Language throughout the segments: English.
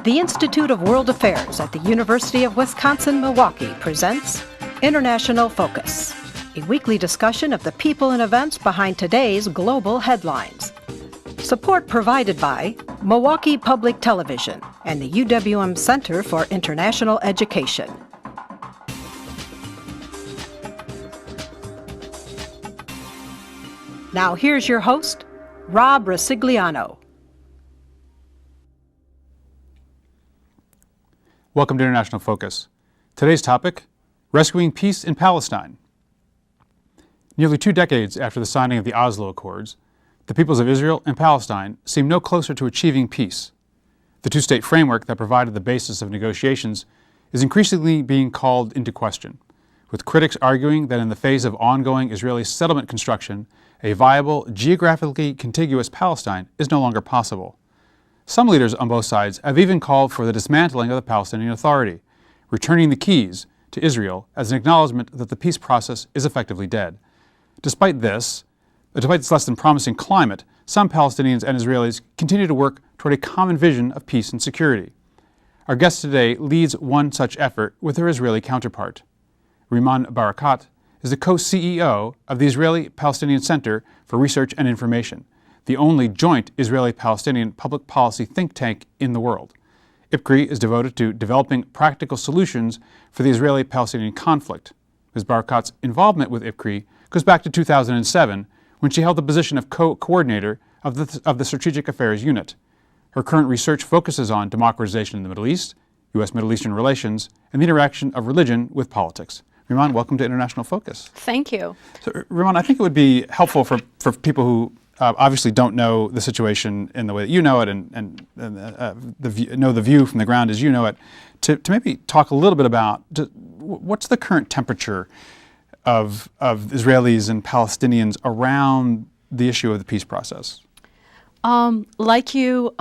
The Institute of World Affairs at the University of Wisconsin-Milwaukee presents International Focus, a weekly discussion of the people and events behind today's global headlines. Support provided by Milwaukee Public Television and the UWM Center for International Education. Now here's your host, Rob Ricigliano. Welcome to International Focus. Today's topic, rescuing peace in Palestine. Nearly 2 decades after the signing of the Oslo Accords, the peoples of Israel and Palestine seem no closer to achieving peace. The two-state framework that provided the basis of negotiations is increasingly being called into question, with critics arguing that in the face of ongoing Israeli settlement construction, a viable, geographically contiguous Palestine is no longer possible. Some leaders on both sides have even called for the dismantling of the Palestinian Authority, returning the keys to Israel as an acknowledgement that the peace process is effectively dead. Despite this less than promising climate, some Palestinians and Israelis continue to work toward a common vision of peace and security. Our guest today leads one such effort with her Israeli counterpart. Riman Barakat is the co-CEO of the Israeli-Palestinian Center for Research and Information, the only joint Israeli-Palestinian public policy think tank in the world. IPCRI is devoted to developing practical solutions for the Israeli-Palestinian conflict. Ms. Barakat's involvement with IPCRI goes back to 2007, when she held the position of co-coordinator of the Strategic Affairs Unit. Her current research focuses on democratization in the Middle East, U.S.-Middle Eastern relations, and the interaction of religion with politics. Riman, welcome to International Focus. Thank you. So, Riman, I think it would be helpful for people who obviously don't know the situation in the way that you know it and know the view from the ground as you know it, to maybe talk a little bit about what's the current temperature of Israelis and Palestinians around the issue of the peace process. Like you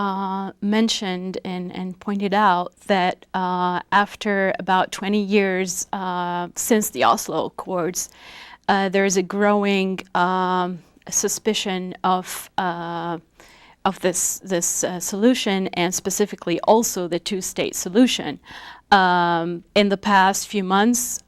mentioned and pointed out, that after about 20 years since the Oslo Accords, there is a growing suspicion of this solution, and specifically also the two-state solution. In the past few months,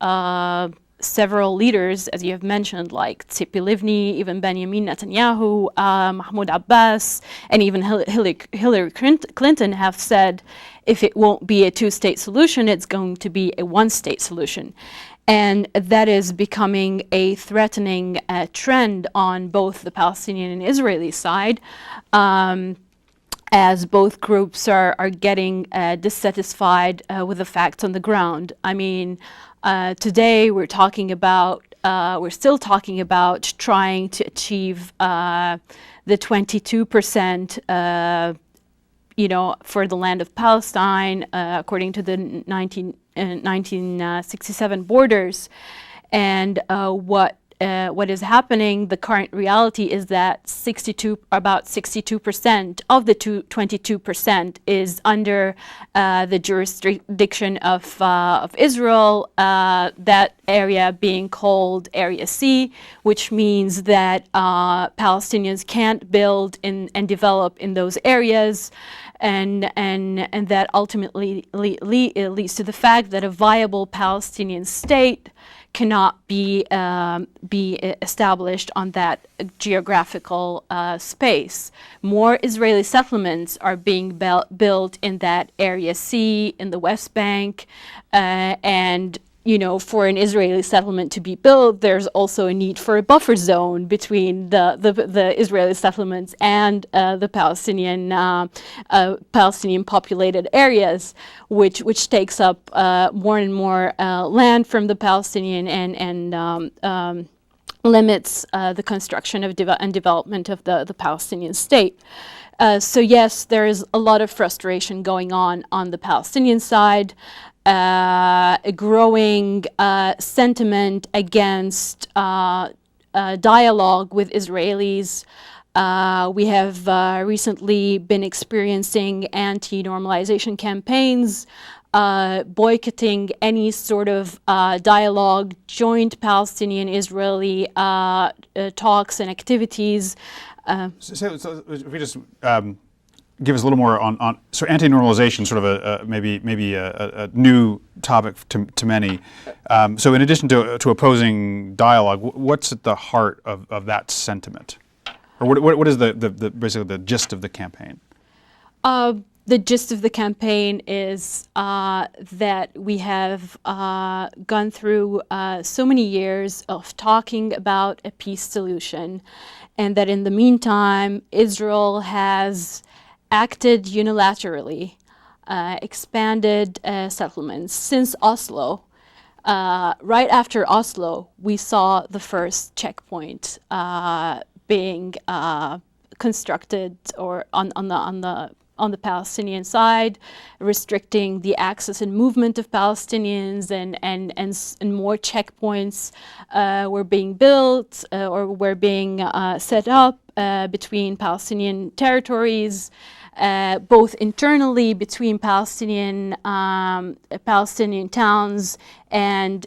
several leaders, as you have mentioned, like Tzipi Livni, even Benjamin Netanyahu, Mahmoud Abbas, and even Hillary Clinton have said if it won't be a two-state solution, it's going to be a one-state solution. And that is becoming a threatening trend on both the Palestinian and Israeli side, as both groups are getting dissatisfied with the facts on the ground. I mean, today we're still talking about trying to achieve the 22%, for the land of Palestine, according to the 1967 borders. And what is happening, the current reality is that about 62% of the 22% is under the jurisdiction of Israel, that area being called Area C, which means that Palestinians can't build and develop in those areas. And that ultimately leads to the fact that a viable Palestinian state cannot be established on that geographical space. More Israeli settlements are being built in that Area C, in the West Bank, and for an Israeli settlement to be built, there's also a need for a buffer zone between the Israeli settlements and the Palestinian populated areas, which takes up more and more land from the Palestinian and limits the construction of and development of the Palestinian state. So yes, there is a lot of frustration going on the Palestinian side. A growing sentiment against dialogue with Israelis. We have recently been experiencing anti-normalization campaigns, boycotting any sort of dialogue, joint Palestinian-Israeli talks and activities. So if we just give us a little more on so anti-normalization, sort of maybe a new topic to many. So in addition to opposing dialogue, what's at the heart of that sentiment, or what is the basically the gist of the campaign? The gist of the campaign is that we have gone through so many years of talking about a peace solution, and that in the meantime, Israel has acted unilaterally, expanded settlements. Since Oslo, right after Oslo, we saw the first checkpoint being constructed or on the Palestinian side, restricting the access and movement of Palestinians, and more checkpoints were being built or were being set up between Palestinian territories, both internally between Palestinian towns and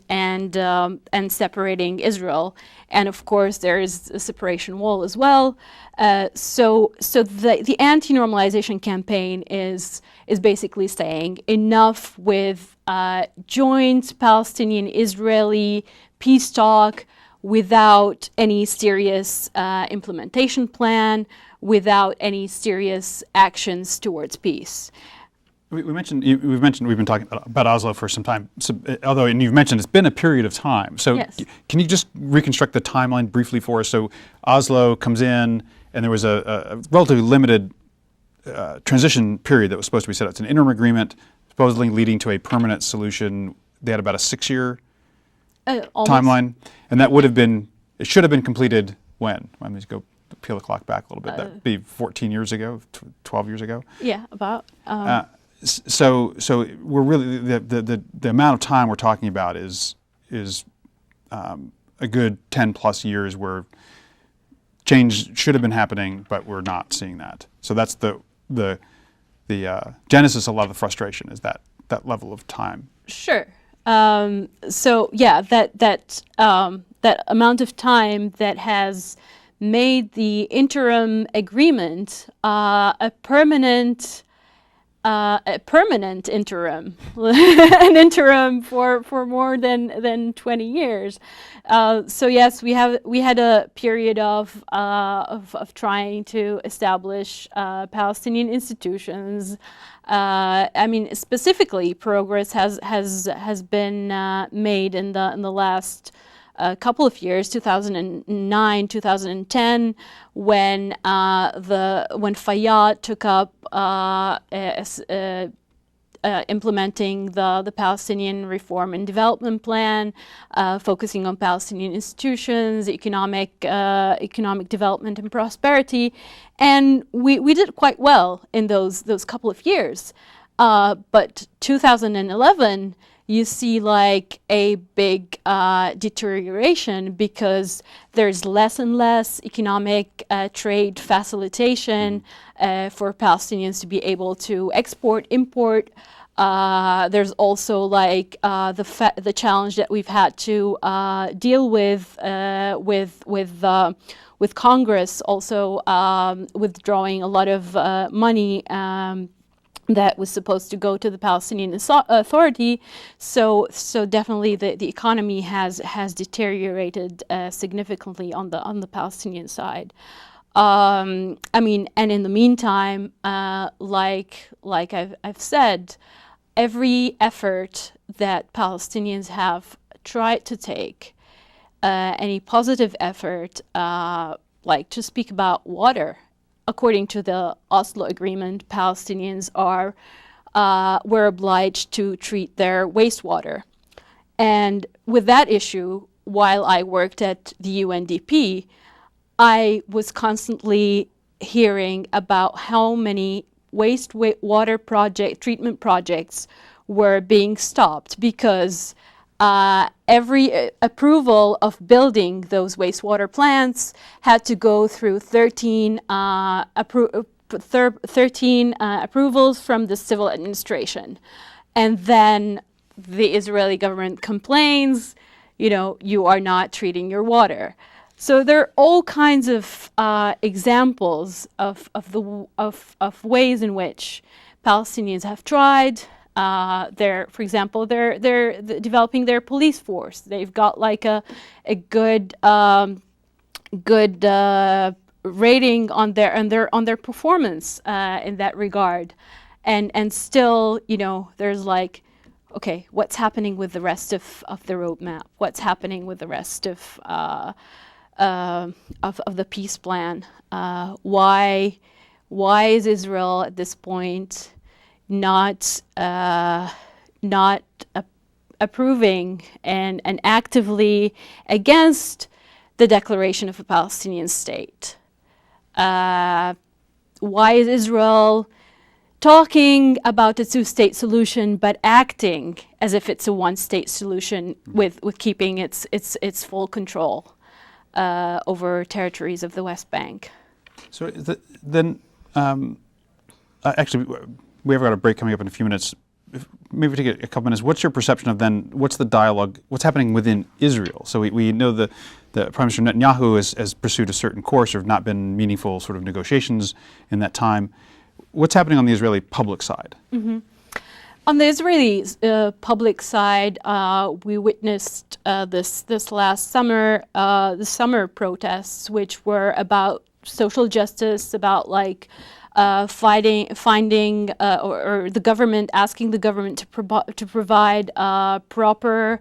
separating Israel. And of course, there is a separation wall as well. So the anti-normalization campaign is basically saying enough with joint Palestinian-Israeli peace talk without any serious implementation plan, without any serious actions towards peace. We've been talking about Oslo for some time, although, and you've mentioned it's been a period of time. So yes. Can you just reconstruct the timeline briefly for us? So Oslo comes in, and there was a relatively limited transition period that was supposed to be set up. It's an interim agreement, supposedly leading to a permanent solution. They had about a 6-year timeline, and that it should have been completed when? Let me just go peel the clock back a little bit. That would be 14 years ago, 12 years ago. Yeah, about. So we're really the amount of time we're talking about is a good 10 plus years where change should have been happening, but we're not seeing that. So that's the genesis of a lot of the frustration is that level of time. Sure. So yeah, that amount of time that has made the interim agreement a permanent interim, an interim for more than 20 years. So yes, we had a period of trying to establish Palestinian institutions. I mean, specifically, progress has been made in the last couple of years, 2009, 2010, when Fayyad took up implementing the Palestinian Reform and Development Plan, focusing on Palestinian institutions, economic development and prosperity, and we did quite well in those couple of years. But 2011. You see like a big deterioration because there's less and less economic trade facilitation for Palestinians to be able to export, import. There's also like the challenge that we've had to deal with Congress also withdrawing a lot of money that was supposed to go to the Palestinian Authority, so definitely the economy has deteriorated significantly on the Palestinian side. I mean, and in the meantime, like I've said, every effort that Palestinians have tried to take, any positive effort, like to speak about water. According to the Oslo Agreement, Palestinians were obliged to treat their wastewater. And with that issue, while I worked at the UNDP, I was constantly hearing about how many wastewater treatment projects were being stopped because every approval of building those wastewater plants had to go through 13 approvals from the civil administration. And then the Israeli government complains, you are not treating your water. So there are all kinds of examples of ways in which Palestinians have tried. For example, they're developing their police force. They've got like a good rating on their performance in that regard, and still, there's like, okay, what's happening with the rest of the roadmap? What's happening with the rest of the peace plan? Why is Israel at this point not approving and actively against the declaration of a Palestinian state? Why is Israel talking about a two-state solution but acting as if it's a one-state solution with keeping its full control over territories of the West Bank? So then, actually, we have got a break coming up in a few minutes. Maybe take a couple minutes. What's your perception of then, what's the dialogue, what's happening within Israel? So we know the Prime Minister Netanyahu has pursued a certain course. There have not been meaningful sort of negotiations in that time. What's happening on the Israeli public side? Mm-hmm. On the Israeli public side, we witnessed this last summer, the summer protests, which were about social justice, about like finding or the government, asking the government to provide proper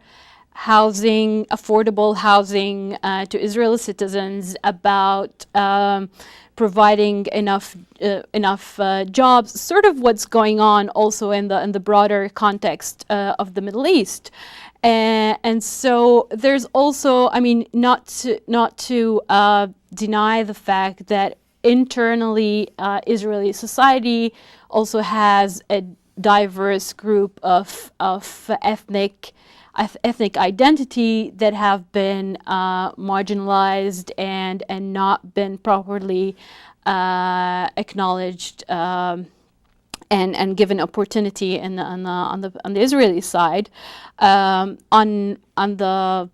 housing, affordable housing to Israeli citizens, about providing enough jobs, sort of what's going on also in the broader context of the Middle East. And so there's also, I mean, not to deny the fact that internally Israeli society also has a diverse group of ethnic identity that have been marginalized and not been properly acknowledged and given opportunity on the Israeli side. On the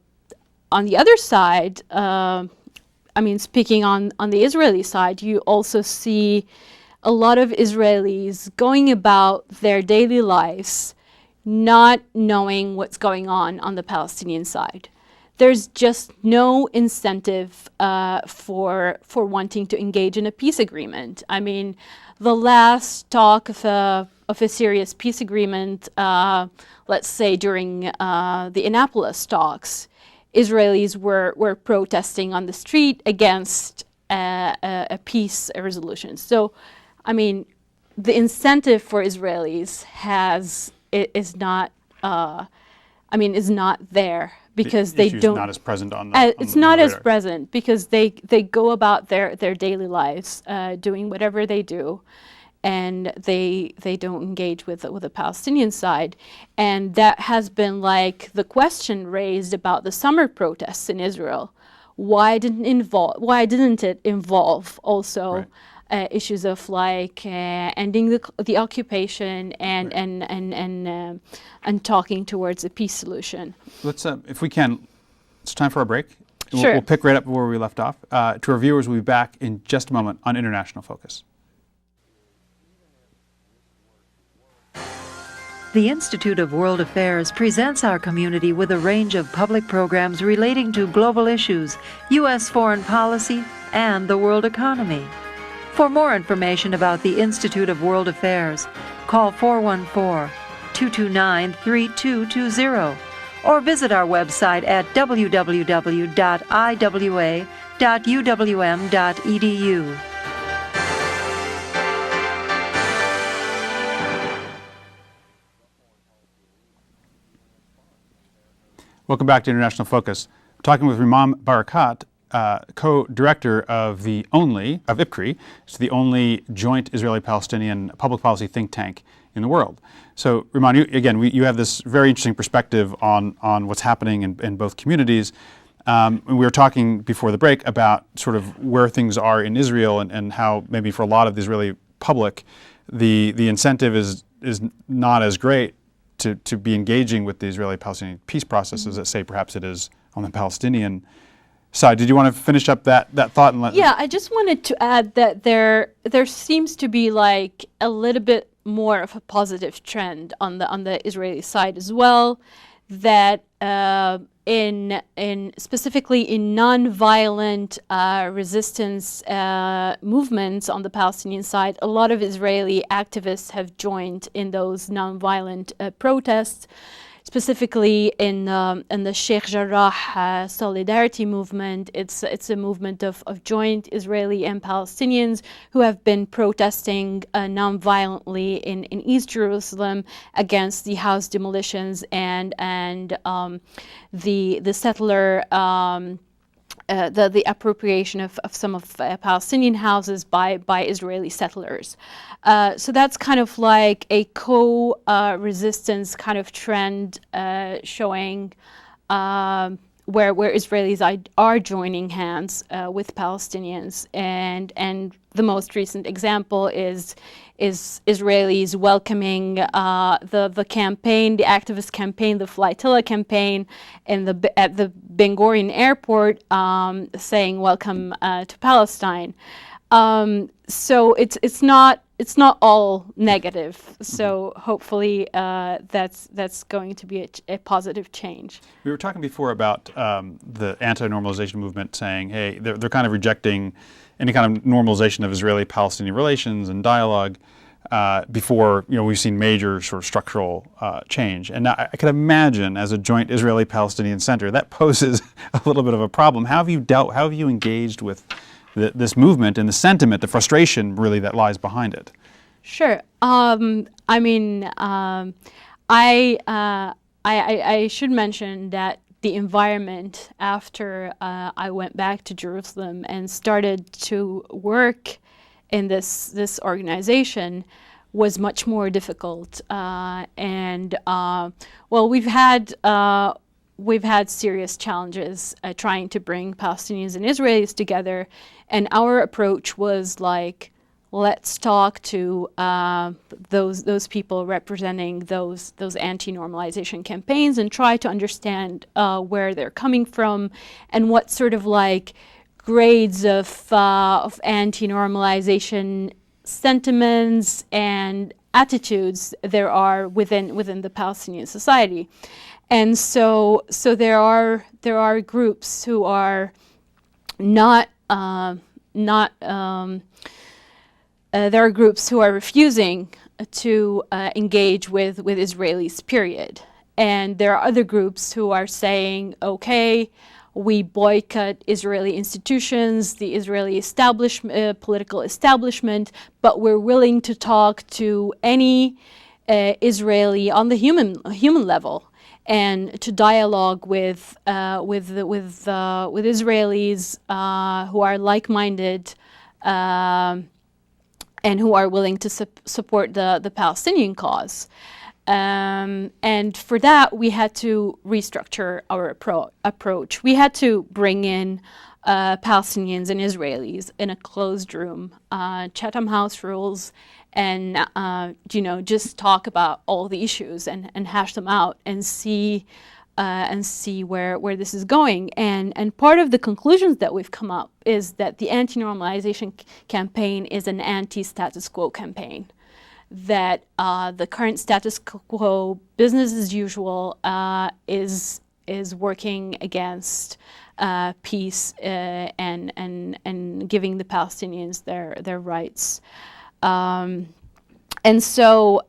other side, I mean, speaking on the Israeli side, you also see a lot of Israelis going about their daily lives not knowing what's going on the Palestinian side. There's just no incentive for wanting to engage in a peace agreement. I mean, the last talk of a serious peace agreement, let's say during the Annapolis talks, Israelis were protesting on the street against a peace resolution. So, I mean, the incentive for Israelis is not there because they don't. Not as present on. It's not as present because they go about their daily lives doing whatever they do, and they don't engage with the Palestinian side, and that has been like the question raised about the summer protests in Israel. Why didn't it involve also? Right. Issues of like ending the occupation and talking towards a peace solution. Let's, if we can, it's time for a break. Sure. We'll pick right up where we left off. To our viewers, we'll be back in just a moment on International Focus. The Institute of World Affairs presents our community with a range of public programs relating to global issues, U.S. foreign policy, and the world economy. For more information about the Institute of World Affairs, call 414-229-3220 or visit our website at www.iwa.uwm.edu. Welcome back to International Focus. I'm talking with Riman Barakat, co-director of IPCRI. It's the only joint Israeli-Palestinian public policy think tank in the world. So, Riman, you have this very interesting perspective on what's happening in both communities. We were talking before the break about sort of where things are in Israel and how maybe for a lot of the Israeli public, the incentive is not as great to be engaging with the Israeli-Palestinian peace process as, say, perhaps it is on the Palestinian side. Did you want to finish up that thought? And Yeah, I just wanted to add that there seems to be like a little bit more of a positive trend on the Israeli side as well, that in specifically in non-violent resistance movements on the Palestinian side, a lot of Israeli activists have joined in those non-violent protests. Specifically in the Sheikh Jarrah solidarity movement, it's a movement of joint Israeli and Palestinians who have been protesting non-violently in East Jerusalem against the house demolitions and the settler the appropriation of some of Palestinian houses by Israeli settlers. So that's kind of like a co-resistance kind of trend showing where Israelis are joining hands with Palestinians, and the most recent example is Israelis welcoming the campaign, the activist campaign, the Flotilla campaign, at the Ben Gurion airport, saying "Welcome to Palestine." So it's not all negative. So hopefully that's going to be a positive change. We were talking before about the anti-normalization movement saying, hey, they're kind of rejecting any kind of normalization of Israeli-Palestinian relations and dialogue before we've seen major sort of structural change. And now I can imagine, as a joint Israeli-Palestinian center, that poses a little bit of a problem. How have you engaged with this movement and the sentiment, the frustration really that lies behind it? Sure. I mean, I should mention that the environment after I went back to Jerusalem and started to work in this organization was much more difficult. Well, we've had serious challenges trying to bring Palestinians and Israelis together, and our approach was like, let's talk to those people representing those anti-normalization campaigns and try to understand where they're coming from and what sort of like grades of anti-normalization sentiments and attitudes there are within the Palestinian society. And so there are groups who are there are groups who are refusing to engage with Israelis, period. And there are other groups who are saying, okay, we boycott Israeli institutions, the Israeli political establishment, but we're willing to talk to any Israeli on the human level, and to dialogue with Israelis who are like-minded and who are willing to support the Palestinian cause. And for that, we had to restructure our approach. We had to bring in Palestinians and Israelis in a closed room, Chatham House rules, and just talk about all the issues and hash them out and see where this is going. And part of the conclusions that we've come up is that the anti-normalization campaign is an anti-status quo campaign. That the current status quo, business as usual, is working against peace and giving the Palestinians their rights. And so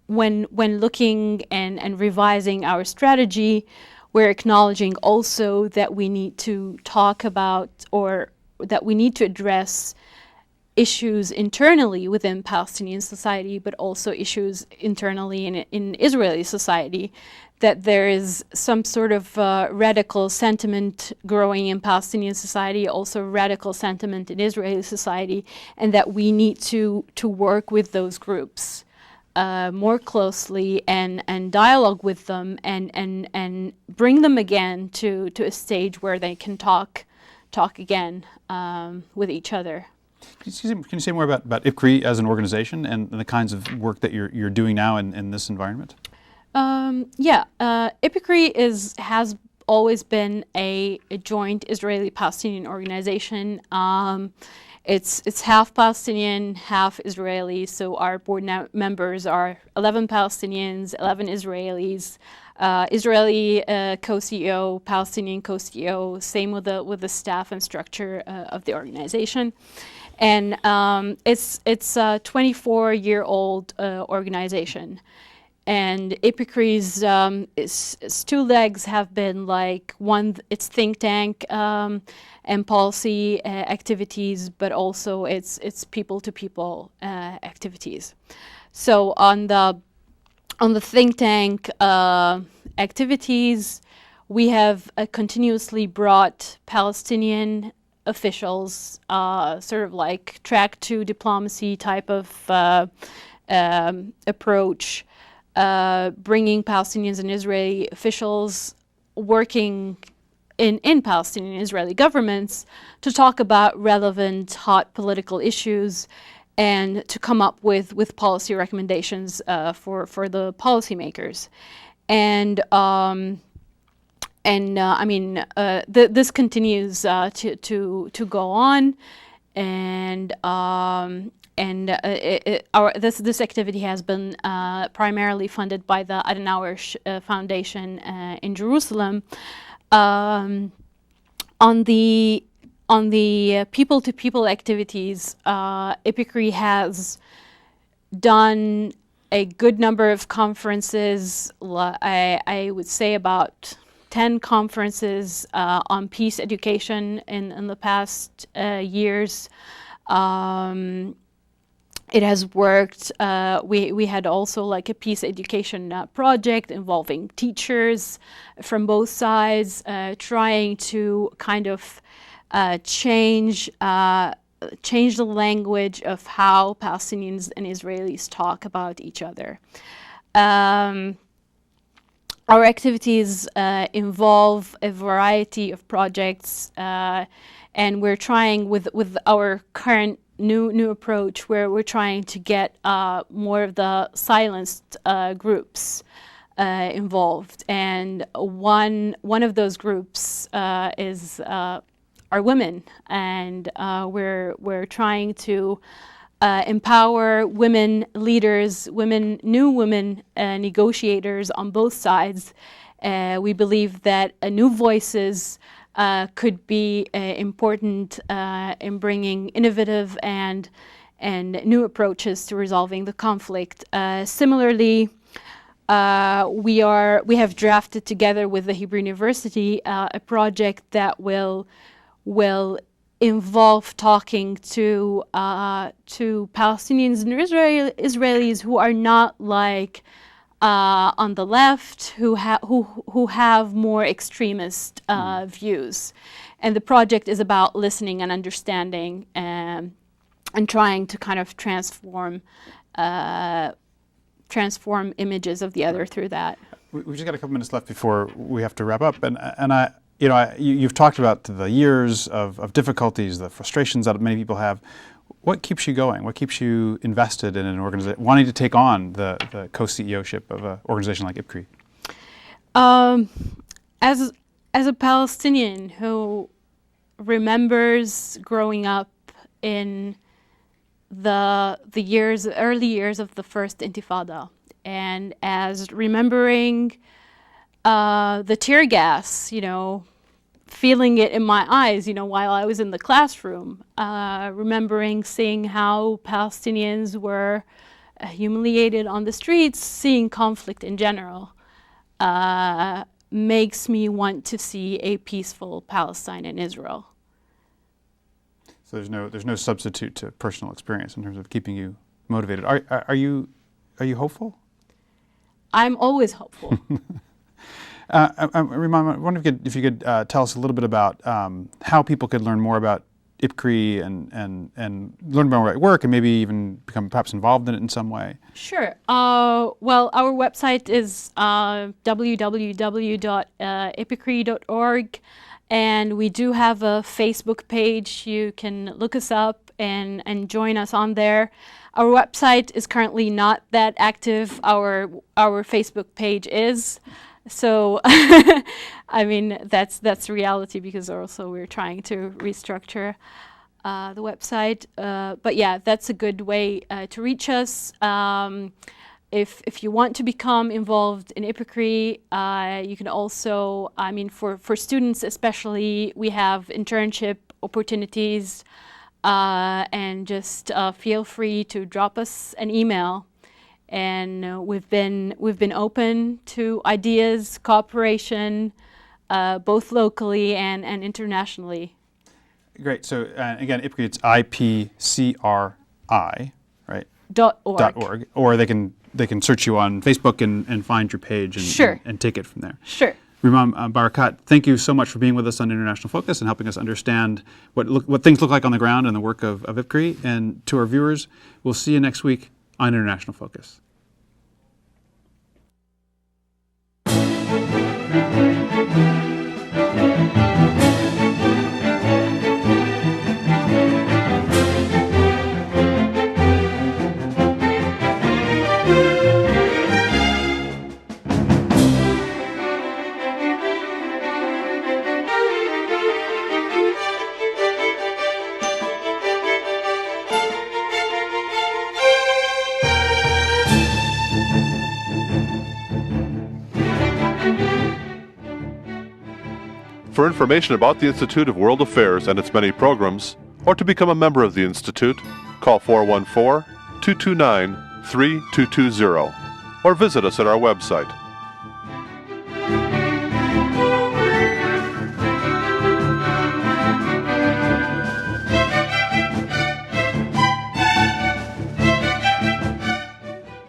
when looking and revising our strategy, we're acknowledging also that we need to talk about, or that we need to address, issues internally within Palestinian society, but also issues internally in Israeli society, that there is some sort of radical sentiment growing in Palestinian society, also radical sentiment in Israeli society, and that we need to work with those groups more closely and dialogue with them and bring them again to a stage where they can talk again with each other. Can you say more about IPCRI as an organization and the kinds of work that you're doing now in this environment? IPCRI has always been a joint Israeli-Palestinian organization. It's half Palestinian, half Israeli, so our board members are 11 Palestinians, 11 Israelis, Israeli co-CEO, Palestinian co-CEO, same with the staff and structure of the organization. And it's a 24-year-old organization. And IPICRI's its two legs have been like one, its think tank and policy activities, but also its people-to-people activities. So on the think tank activities, we have continuously brought Palestinian officials, sort of like track to diplomacy type of approach, bringing Palestinians and Israeli officials working in Palestinian and Israeli governments to talk about relevant hot political issues and to come up with policy recommendations for the policymakers. And I mean, this continues to go on, and this activity has been primarily funded by the Adenauer Foundation in Jerusalem. On the people-to-people activities, IPICRI has done a good number of conferences. I would say about 10 conferences on peace education in the past years. It has worked. We had also like a peace education project involving teachers from both sides, trying to kind of change the language of how Palestinians and Israelis talk about each other. Our activities involve a variety of projects, and we're trying with our current new approach, where we're trying to get more of the silenced groups involved. And one of those groups is are women, and we're trying to empower women leaders, new women negotiators on both sides. We believe that new voices could be important in bringing innovative and new approaches to resolving the conflict. Similarly, we have drafted together with the Hebrew University a project that will involve talking to Palestinians and Israelis who are not like on the left, who have more extremist views. And the project is about listening and understanding and trying to kind of transform images of the other through that. We've just got a couple minutes left before we have to wrap up, and you've talked about the years of difficulties, the frustrations that many people have. What keeps you going? What keeps you invested in an organization, wanting to take on the co-CEO-ship of an organization like IPICRI? As a Palestinian who remembers growing up in the early years of the first Intifada, and as remembering the tear gas, feeling it in my eyes, while I was in the classroom, remembering seeing how Palestinians were humiliated on the streets, seeing conflict in general, makes me want to see a peaceful Palestine and Israel. So there's no substitute to personal experience in terms of keeping you motivated. Are you hopeful? I'm always hopeful. Riman, I wonder if you could tell us a little bit about how people could learn more about IPICRI and learn more about work, and maybe even become perhaps involved in it in some way. Sure. Well, our website is www.ipicri.org, and we do have a Facebook page. You can look us up and join us on there. Our website is currently not that active. Our Facebook page is. So, I mean, that's reality, because also we're trying to restructure the website. But yeah, that's a good way to reach us. If you want to become involved in IPICRI, you can also, I mean, for students especially, we have internship opportunities, and just feel free to drop us an email. And we've been open to ideas, cooperation, both locally and internationally. Great. So again, IPCRI, it's IPCRI, right? .org. Or they can search you on Facebook and find your page and, Sure. and take it from there. Sure. Riman Barakat, thank you so much for being with us on International Focus and helping us understand what things look like on the ground and the work of IPCRI. And to our viewers, we'll see you next week on International Focus. For information about the Institute of World Affairs and its many programs, or to become a member of the Institute, call 414-229-3220 or visit us at our website,